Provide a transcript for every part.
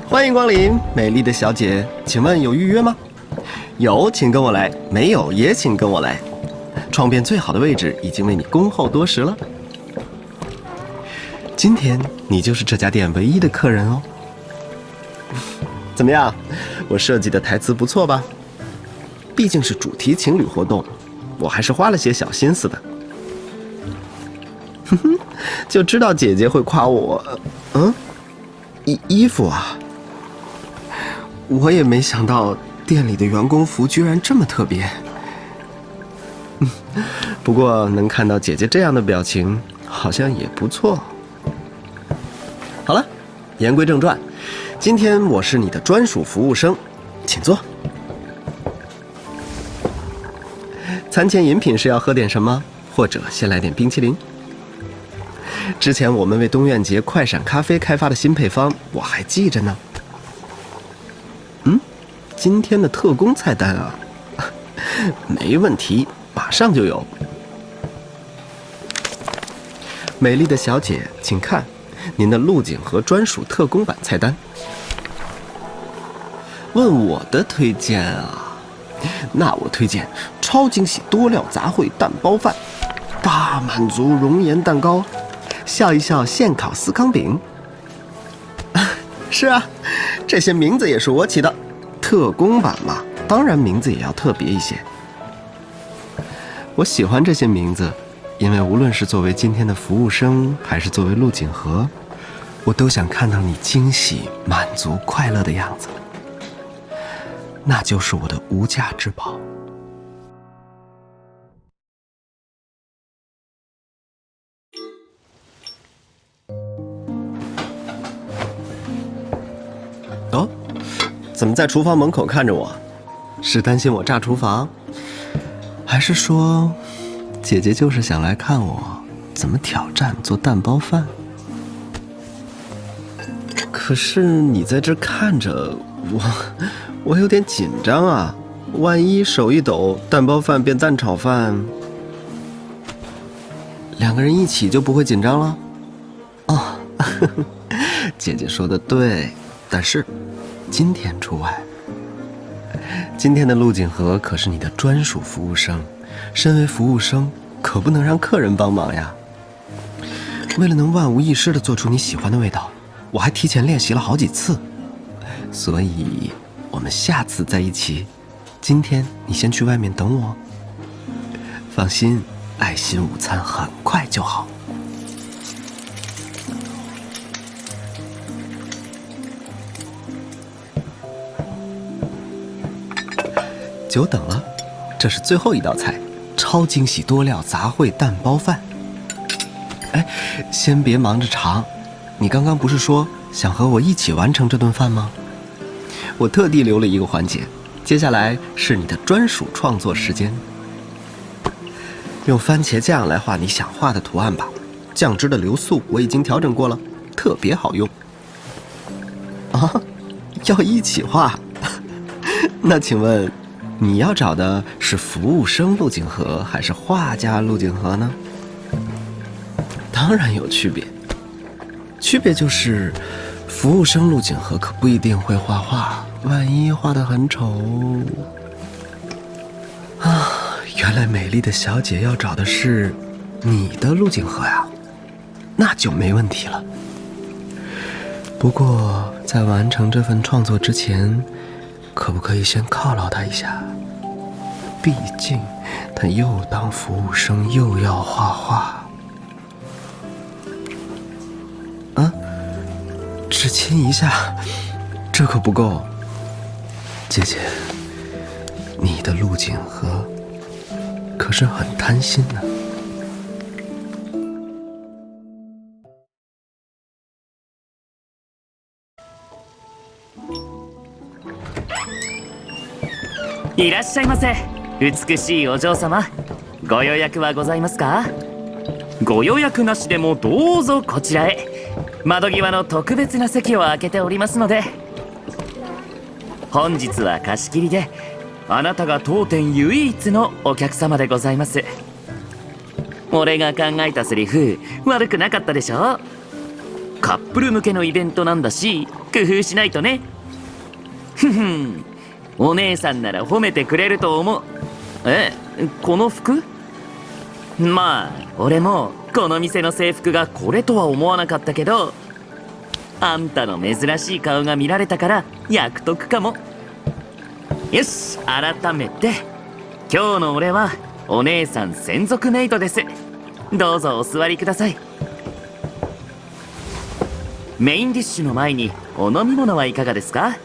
欢迎光临，美丽的小姐，请问有预约吗？有，请跟我来；没有，也请跟我来。窗边最好的位置已经为你恭候多时了。今天你就是这家店唯一的客人哦。怎么样，我设计的台词不错吧？毕竟是主题情侣活动，我还是花了些小心思的。哼哼，就知道姐姐会夸我。衣服啊，我也没想到店里的员工服居然这么特别。不过能看到姐姐这样的表情，好像也不错。好了，言归正传，今天我是你的专属服务生，请坐。餐前饮品是要喝点什么？或者先来点冰淇淋？之前我们为东苑节快闪咖啡开发的新配方，我还记着呢。今天的特供菜单啊，没问题，马上就有。美丽的小姐，请看，您的陆景和专属特供版菜单。问我的推荐啊，那我推荐超惊喜多料杂烩蛋包饭、大满足熔岩蛋糕、笑一笑现烤司康饼。是啊，这些名字也是我起的，特供版嘛，当然名字也要特别一些。我喜欢这些名字，因为无论是作为今天的服务生，还是作为陆景和，我都想看到你惊喜、满足、快乐的样子，那就是我的无价之宝。哦，怎么在厨房门口看着我？是担心我炸厨房，还是说姐姐就是想来看我怎么挑战做蛋包饭？可是你在这看着我有点紧张啊，万一手一抖，蛋包饭变蛋炒饭，两个人一起就不会紧张了？哦，姐姐说的对，但是今天除外。今天的陆景和可是你的专属服务生，身为服务生，可不能让客人帮忙呀。为了能万无一失地做出你喜欢的味道，我还提前练习了好几次。所以我们下次在一起，今天你先去外面等我。放心，爱心午餐很快就好。久等了，这是最后一道菜，超惊喜多料杂烩蛋包饭。哎，先别忙着尝，你刚刚不是说想和我一起完成这顿饭吗？我特地留了一个环节，接下来是你的专属创作时间。用番茄酱来画你想画的图案吧，酱汁的流速我已经调整过了，特别好用。啊，要一起画？那请问你要找的是服务生陆景和还是画家陆景和呢？当然有区别，区别就是服务生陆景和可不一定会画画，万一画得很丑啊！原来美丽的小姐要找的是你的陆景和呀，那就没问题了。不过在完成这份创作之前，可不可以先犒劳他一下？毕竟他又当服务生又要画画。只亲一下，这可不够。姐姐，你的陆景和可是很贪心呢。いらっしゃいませ。美しいお嬢様、ご予約はございますか？ご予約なしでもどうぞこちらへ。窓際の特別な席を空けておりますので。本日は貸し切りで、あなたが当店唯一のお客様でございます。俺が考えたセリフ悪くなかったでしょ？カップル向けのイベントなんだし工夫しないとね。ふふん、お姉さんなら褒めてくれると思う。この服？まあ俺もこの店の制服がこれとは思わなかったけど、あんたの珍しい顔が見られたから役得かも。よし、改めて今日の俺はお姉さん専属メイドです。どうぞお座りください。メインディッシュの前にお飲み物はいかがですか？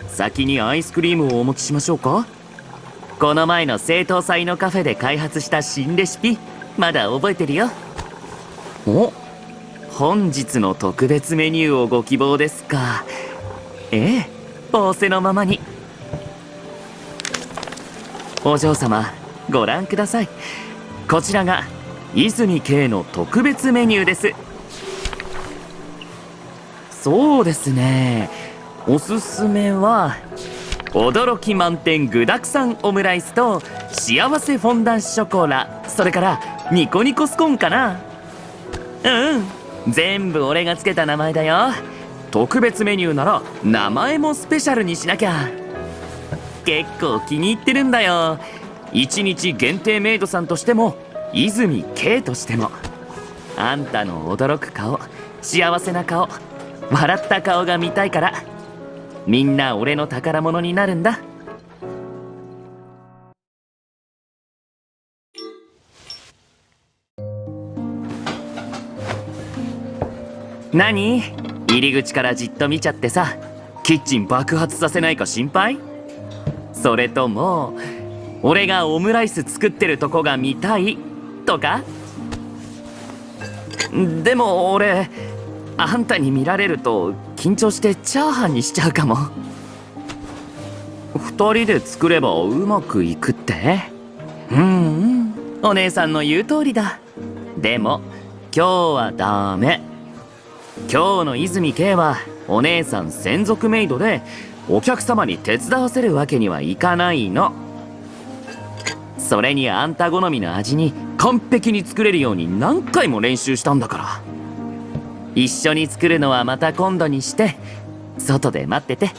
先にアイスクリームをお持ちしましょうか？この前の生徒祭のカフェで開発した新レシピ、まだ覚えてるよ。お、本日の特別メニューをご希望ですか？ええ、仰せのままに。お嬢様、ご覧ください。こちらが泉圭の特別メニューです。そうですね、おすすめは驚き満点具だくさんオムライスと幸せフォンダンショコラ、それからニコニコスコーンかな。全部俺がつけた名前だよ。特別メニューなら名前もスペシャルにしなきゃ。結構気に入ってるんだよ。一日限定メイドさんとしても泉圭としても。あんたの驚く顔、幸せな顔、笑った顔が見たいから、みんな俺の宝物になるんだ。何？入り口からじっと見ちゃってさ、キッチン爆発させないか心配？それとも俺がオムライス作ってるとこが見たいとか？でも俺、あんたに見られると緊張してチャーハンにしちゃうかも。二人で作ればうまくいくって？お姉さんの言う通りだ。でも今日はダメ。今日の泉圭はお姉さん専属メイドで、お客様に手伝わせるわけにはいかないの。それにあんた好みの味に完璧に作れるように何回も練習したんだから。一緒に作るのはまた今度にして、外で待ってて。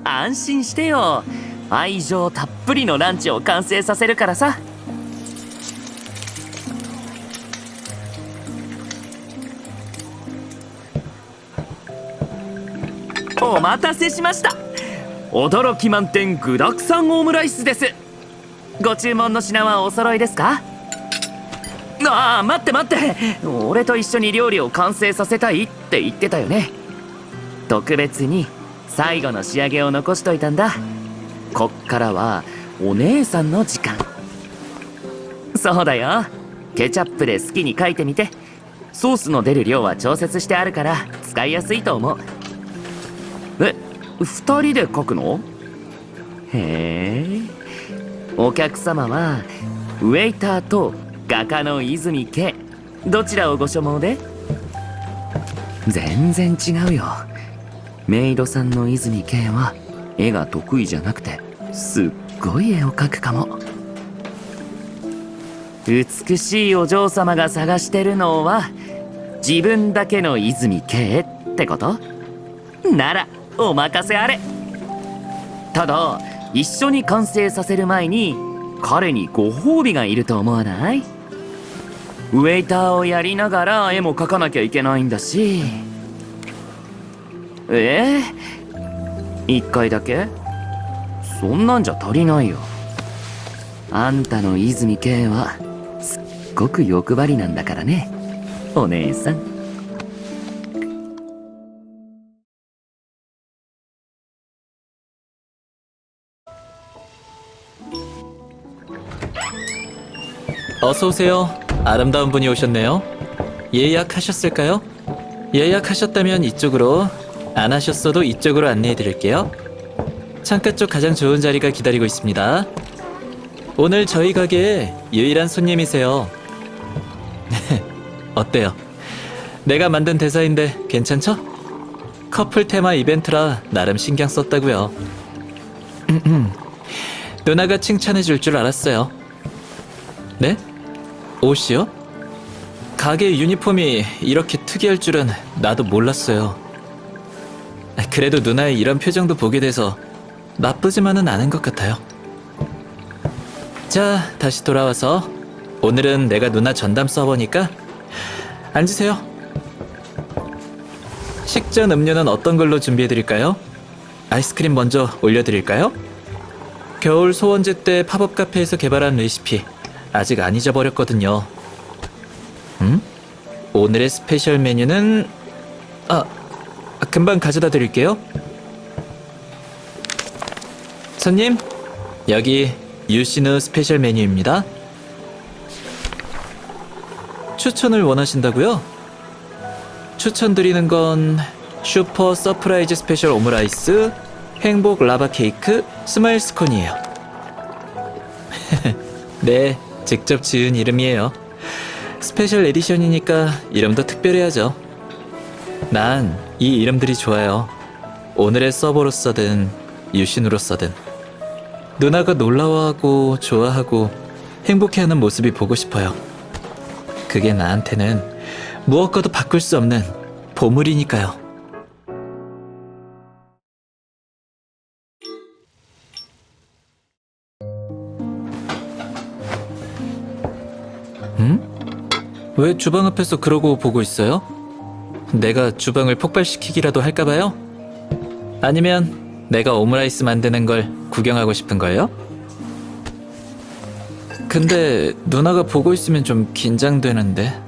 安心してよ、愛情たっぷりのランチを完成させるからさ。お待たせしました。驚き満点具だくさんオムライスです。ご注文の品はお揃いですか？待って待って、俺と一緒に料理を完成させたいって言ってたよね。特別に最後の仕上げを残しといたんだ。こっからはお姉さんの時間。そうだよ、ケチャップで好きに書いてみて。ソースの出る量は調節してあるから使いやすいと思う。二人で書くの？へえ。お客様はウェイターと画家の泉圭、どちらをご所望で？全然違うよ。メイドさんの泉圭は絵が得意じゃなくて、すっごい絵を描くかも。美しいお嬢様が探してるのは自分だけの泉圭ってこと？ならお任せあれ。ただ一緒に完成させる前に彼にご褒美がいると思わない？ウェイターをやりながら絵も描かなきゃいけないんだし。一回だけ？そんなんじゃ足りないよ。あんたの泉圭はすっごく欲張りなんだからね、お姉さん。어서 오세요. 아름다운 분이 오셨네요. 예약하셨을까요? 예약하셨다면 이쪽으로, 안 하셨어도 이쪽으로 안내해 드릴게요. 창가 쪽 가장 좋은 자리가 기다리고 있습니다. 오늘 저희 가게에 유일한 손님이세요. 어때요? 내가 만든 대사인데 괜찮죠? 커플 테마 이벤트라 나름 신경 썼다고요. 누나가 칭찬해 줄 줄 알았어요. 네? 옷이요? 가게 유니폼이 이렇게 특이할 줄은 나도 몰랐어요. 그래도 누나의 이런 표정도 보게 돼서 나쁘지만은 않은 것 같아요. 자, 다시 돌아와서 오늘은 내가 누나 전담 서버니까 앉으세요. 식전 음료는 어떤 걸로 준비해드릴까요? 아이스크림 먼저 올려드릴까요? 겨울 소원제 때 팝업 카페에서 개발한 레시피 아직 안 잊어버렸거든요. 오늘의 스페셜 메뉴는 금방 가져다 드릴게요. 손님, 여기 유신우 스페셜 메뉴입니다. 추천을 원하신다고요? 추천드리는 건 슈퍼 서프라이즈 스페셜 오므라이스, 행복 라바 케이크, 스마일 스콘이에요. 네, 직접 지은 이름이에요. 스페셜 에디션이니까 이름도 특별해야죠. 난 이 이름들이 좋아요. 오늘의 서버로서든 유신으로서든 누나가 놀라워하고 좋아하고 행복해하는 모습이 보고 싶어요. 그게 나한테는 무엇과도 바꿀 수 없는 보물이니까요. 왜 주방 앞에서 그러고 보고 있어요? 내가 주방을 폭발시키기라도 할까봐요? 아니면 내가 오므라이스 만드는 걸 구경하고 싶은 거예요? 근데 누나가 보고 있으면 좀 긴장되는데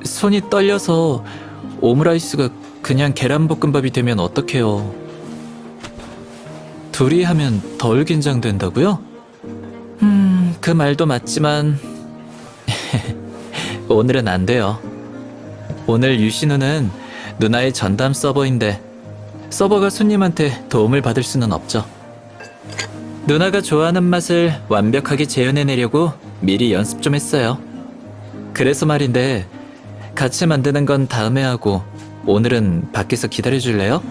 손이 떨려서 오므라이스가 그냥 계란볶음밥이 되면 어떡해요? 둘이 하면 덜 긴장된다고요? 그 말도 맞지만 오늘은 안 돼요. 오늘 유신우는 누나의 전담 서버인데 서버가 손님한테 도움을 받을 수는 없죠. 누나가 좋아하는 맛을 완벽하게 재현해내려고 미리 연습 좀 했어요. 그래서 말인데 같이 만드는 건 다음에 하고 오늘은 밖에서 기다려줄래요?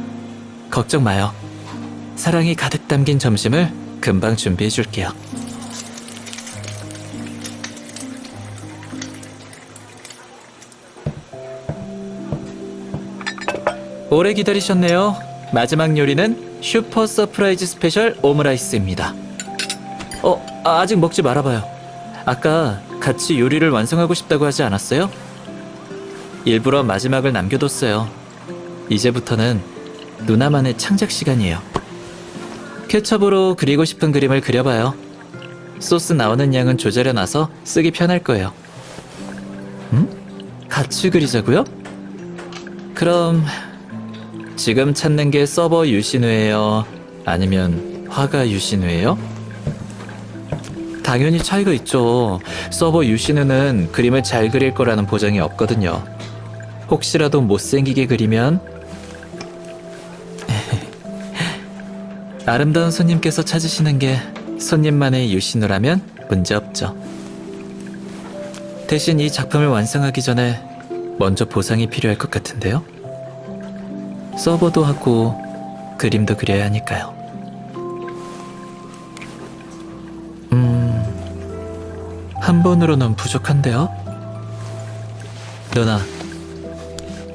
걱정 마요. 사랑이 가득 담긴 점심을 금방 준비해줄게요. 오래 기다리셨네요. 마지막 요리는 슈퍼 서프라이즈 스페셜 오므라이스입니다. 아직 먹지 말아봐요. 아까 같이 요리를 완성하고 싶다고 하지 않았어요? 일부러 마지막을 남겨뒀어요. 이제부터는 누나만의 창작 시간이에요. 케첩으로 그리고 싶은 그림을 그려봐요. 소스 나오는 양은 조절해놔서 쓰기 편할 거예요. 같이 그리자고요? 그럼 지금 찾는 게 서버 유신우예요? 아니면 화가 유신우예요? 당연히 차이가 있죠. 서버 유신우는 그림을 잘 그릴 거라는 보장이 없거든요. 혹시라도 못생기게 그리면 아름다운 손님께서 찾으시는 게 손님만의 유신우라면 문제없죠. 대신 이 작품을 완성하기 전에 먼저 보상이 필요할 것 같은데요. 서버도 하고 그림도 그려야 하니까요. 한 번으로는 부족한데요?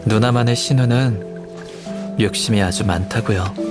누나만의 신우는 욕심이 아주 많다고요.